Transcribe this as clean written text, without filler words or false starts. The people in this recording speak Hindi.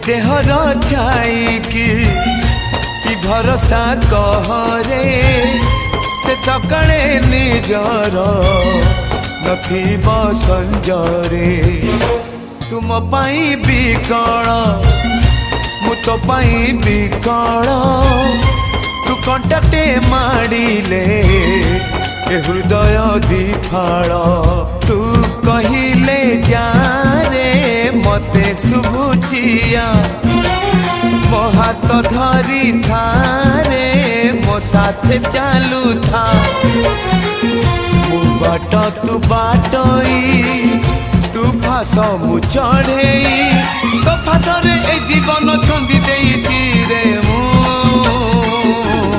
देहर छाई कि भरोसा कहरे से सकाळे निजर नथिब संजरे तुम पाई बिकल मु तो पाई बिकल तू कंटाटे माड़िले हृदय दिफाड़ तू कहिले जा रे मते शुभुचिया मो हाथ धरी था रे मो साथे चालू था मु बाट तू बाटई तू फास मु चढ़े तो फासरे ए जीवन छंदी देई रे मु